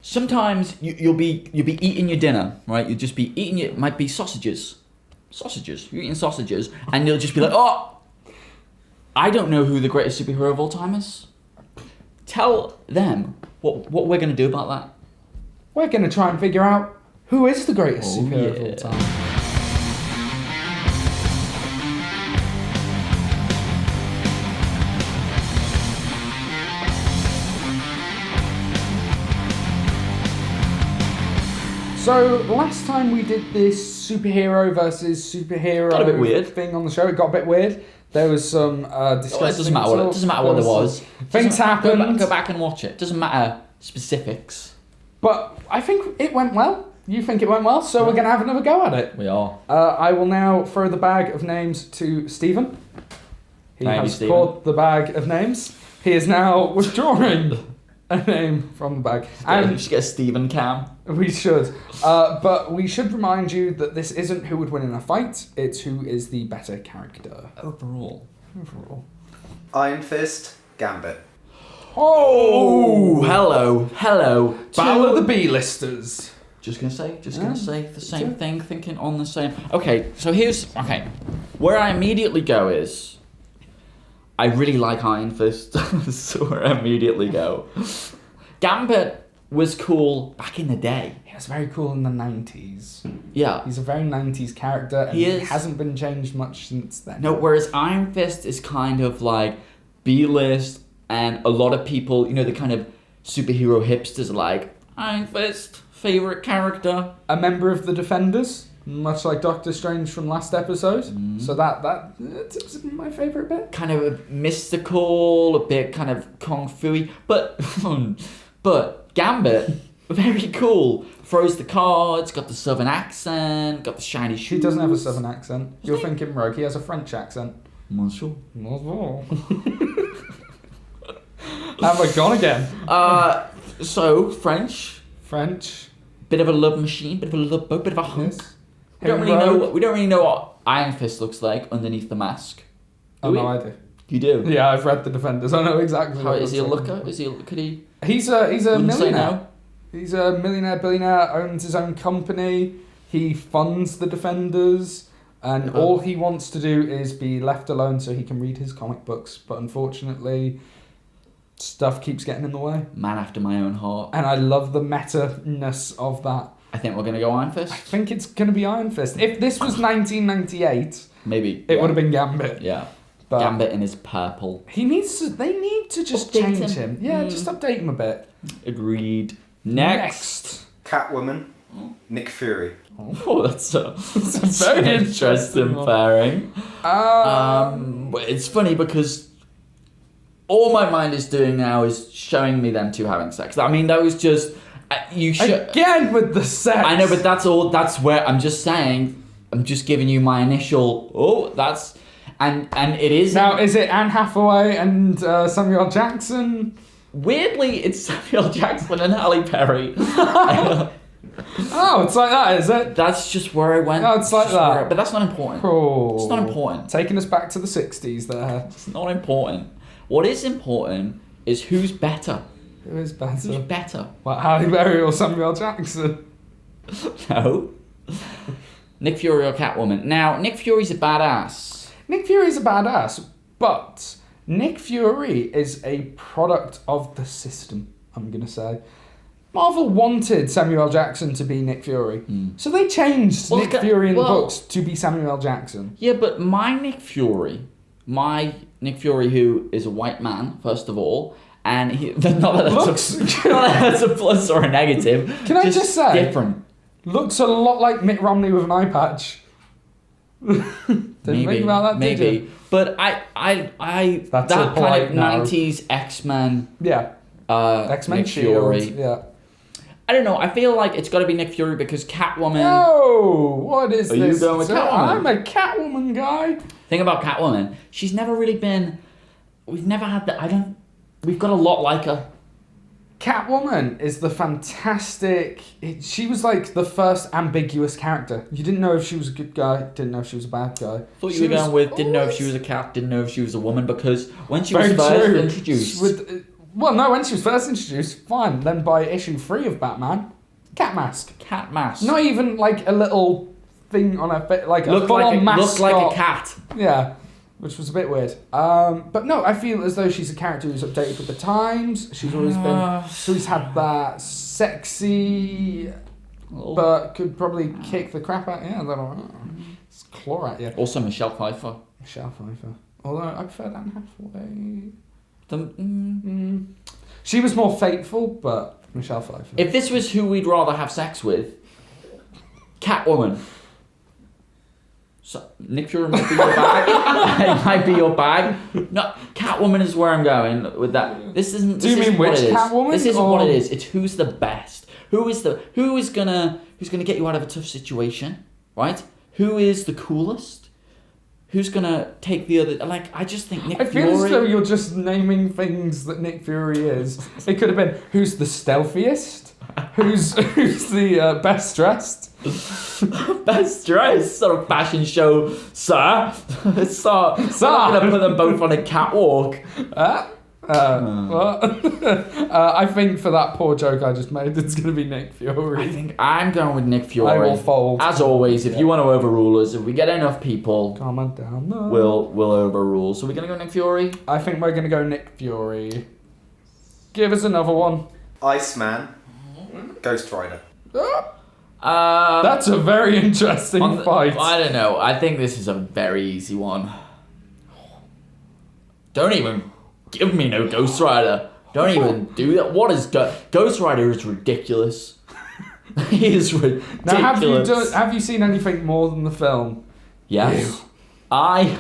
sometimes you'll be eating your dinner, right? You'll just be eating it might be sausages. You're eating sausages, and you'll just be like, oh, I don't know who the greatest superhero of all time is. Tell them what we're going to do about that. We're going to try and figure out who is the greatest superhero of all time. So, last time we did this superhero versus superhero got a bit weird. thing on the show, it got a bit weird. There was some discussing. It doesn't matter what there was. Things happened. Go back and watch it. It doesn't matter specifics. But I think it went well. You think it went well, so we're going to have another go at it. We are. I will now throw the bag of names to Stephen. He has caught the bag of names. He is now withdrawing a name from the bag. And we should get a Stephen cam. We should. But we should remind you that this isn't who would win in a fight, it's who is the better character. Overall. Iron Fist, Gambit. Oh! Hello. Battle of the B-listers. Just gonna say the same thing, thinking on the same. Okay, so where I immediately go is, I really like Iron Fist, so where I immediately go. Gambit was cool back in the day. He was very cool in the 90s. Yeah. He's a very 90s character, and he hasn't been changed much since then. No, whereas Iron Fist is kind of like B-list, and a lot of people, the kind of superhero hipsters are like, Iron Fist, favourite character. A member of the Defenders, much like Doctor Strange from last episode. So that's my favourite bit. Kind of mystical, a bit kind of kung fu-y, but Gambit, very cool. Throws the cards, got the southern accent, got the shiny shoes. He doesn't have a southern accent. You're thinking Rogue. He has a French accent. Bonjour. Have I gone again? So French. Bit of a love machine, bit of a love boat, bit of a hunk. Yes. We don't really know what Iron Fist looks like underneath the mask. No, I do. You do? Yeah, I've read the Defenders. I know exactly. Is he a looker? Could he? He's a millionaire. Say no. He's a millionaire, billionaire. Owns his own company. He funds the Defenders, and all he wants to do is be left alone so he can read his comic books. But unfortunately, stuff keeps getting in the way. Man after my own heart. And I love the meta-ness of that. I think we're gonna go Iron Fist. I think it's gonna be Iron Fist. If this was 1998, maybe it would have been Gambit. Yeah. But Gambit in his purple. They need to just change him. Yeah, just update him a bit. Agreed. Next. Catwoman, Nick Fury. Oh, that's a very interesting pairing. It's funny because all my mind is doing now is showing me them two having sex. I mean, that was just again with the sex. I know, but that's where I'm just saying. I'm just giving you my initial. Oh, that's. And it is... Now, is it Anne Hathaway and Samuel Jackson? Weirdly, it's Samuel Jackson and Halle Berry. Oh, it's like that, is it? That's just where I went. No, it's like that. But that's not important. Oh, it's not important. Taking us back to the 60s there. It's not important. What is important is who's better. Who is better? Who's better? What, Halle Berry or Samuel Jackson? No. Nick Fury or Catwoman. Now, Nick Fury's a badass. Nick Fury's a badass, but Nick Fury is a product of the system, I'm going to say. Marvel wanted Samuel Jackson to be Nick Fury, so they changed Nick Fury in the books to be Samuel Jackson. Yeah, but my Nick Fury who is a white man, first of all, and not that that's a plus or a negative. Can I just say, different. Looks a lot like Mitt Romney with an eye patch. Didn't think about that, did you? But I that kind of 90s X-Men. Yeah. X-Men Nick Fury. Yeah. I don't know. I feel like it's got to be Nick Fury because Catwoman. No, what is this? Are you going with Catwoman? I'm a Catwoman guy. Thing about Catwoman, she's never really been. We've never had that. We've got a lot like her. Catwoman is the fantastic... She was like the first ambiguous character. You didn't know if she was a good guy, didn't know if she was a bad guy. Thought you were going with didn't know if she was a cat, didn't know if she was a woman, because when she was first introduced... Well, no, when she was first introduced, fine. Then by issue 3 of Batman, cat mask. Cat mask. Not even like a little thing on her face, like a Looked full-on mascot. like a cat. Yeah, which was a bit weird. But no, I feel as though she's a character who's updated with the times. She's always she's had that sexy, but could probably kick the crap out. Yeah, it's claw at you. Also Michelle Pfeiffer. Michelle Pfeiffer. Although I prefer Dan Hathaway. The, She was more fateful, but Michelle Pfeiffer. If this was who we'd rather have sex with, Catwoman. So, Nick Fury might be your bag. It might be your bag. No, Catwoman is where I'm going with that. This isn't. Do you mean which Catwoman? This isn't what it is. It's who's the best. Who is gonna get you out of a tough situation, right? Who is the coolest? Who's gonna take the other? Like, I just think Nick Fury. I feel as though you're just naming things that Nick Fury is. It could have been who's the stealthiest, who's the best dressed. Best dressed, sort of fashion show, sir. So I'm gonna put them both on a catwalk. I think for that poor joke I just made, it's going to be Nick Fury. I think I'm going with Nick Fury. I will fold. As always, if you want to overrule us, if we get enough people, comment down there. We'll overrule. So we're going to go Nick Fury? I think we're going to go Nick Fury. Give us another one. Iceman, Ghost Rider. That's a very interesting fight. I don't know. I think this is a very easy one. Don't even give me no Ghost Rider. Don't even do that. What is Ghost Rider is ridiculous. He is ridiculous. Now, have you seen anything more than the film? Yes. I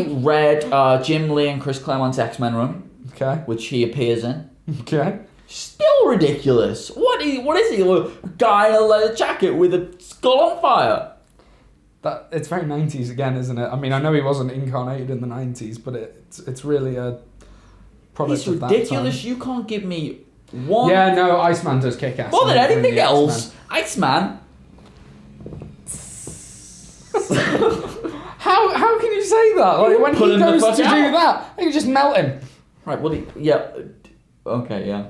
read Jim Lee and Chris Claremont's X-Men run. Okay. Which he appears in. Okay. Still ridiculous. What is he? A guy in a leather jacket with a skull on fire? It's very 90s again, isn't it? I mean, I know he wasn't incarnated in the 90s, but it's really a product of that time. He's ridiculous. You can't give me one... Yeah, no, Iceman does kick ass. More than anything else. Iceman. How can you say that? Like, when he goes to do that, you can just melt him. Right, well, yeah. Okay, yeah.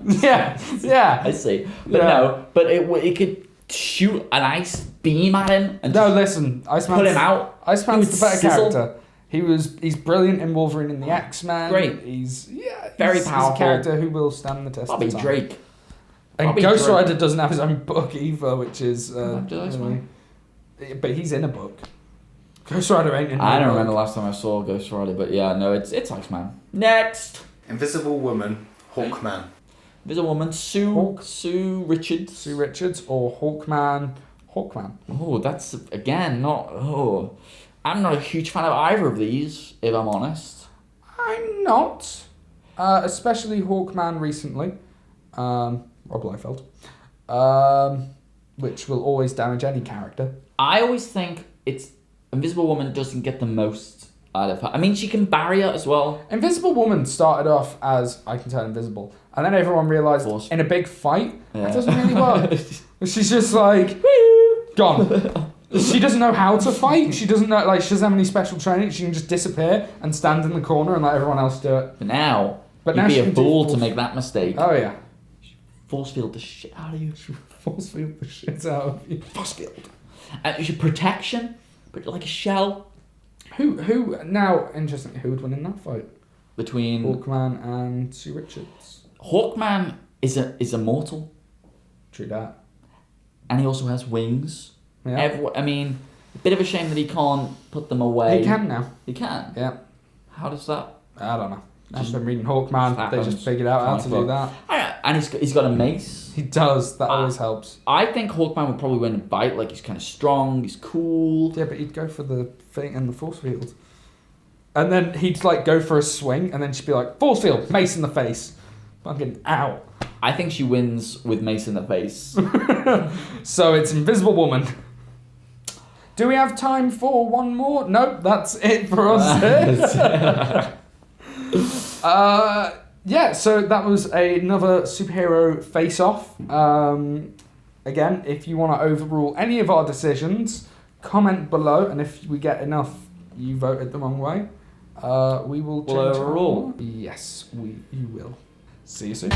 Yeah. I see. But no, but it could shoot an ice beam at him and listen, pull him out. Iceman's the better character. He's brilliant in Wolverine and the X-Men. Great. He's very powerful. He's a character who will stand the test of time. Drake. And Ghost Rider doesn't have his own book either, which is but he's in a book. Ghost Rider ain't in a book. I don't remember the last time I saw Ghost Rider, but yeah, no, it's Iceman. Next. Invisible Woman, Hawkman. Invisible Woman, Sue Richards. Sue Richards or Hawkman. Oh, that's again not. Oh, I'm not a huge fan of either of these, if I'm honest. I'm not, especially Hawkman recently. Rob Liefeld, which will always damage any character. I always think it's Invisible Woman doesn't get the most out of her. I mean, she can barrier as well. Invisible Woman started off as I can turn invisible, and then everyone realised in a big fight that doesn't really work. She's just like gone. She doesn't know how to fight. She doesn't know, like, she doesn't have any special training. She can just disappear and stand in the corner and let everyone else do it. But now you'd be a fool to make that mistake. Oh yeah. Force field the shit out of you. Force field the shit out of you. Force field. And your protection, but like a shell. Who now? Interesting. Who would win in that fight? Between Hawkman and Sue Richards. Hawkman is immortal. True that. And he also has wings. Yeah. I mean, a bit of a shame that he can't put them away. He can now. He can? Yeah. How does that? I don't know. I've just been reading Hawkman. They just figured out how to do that. And he's got a mace. He does. That always helps. I think Hawkman would probably win a bite. Like, he's kind of strong. He's cool. Yeah, but he'd go for the thing and the force field. And then he'd, like, go for a swing, and then she'd be like, force field, mace in the face. Fucking ow. I think she wins with mace in the face. So it's Invisible Woman. Do we have time for one more? Nope, that's it for us. Yeah, so that was another superhero face-off. Again, if you want to overrule any of our decisions, comment below, and if we get enough, you voted the wrong way. We will We'll change overrule. Yes, you will. See you soon.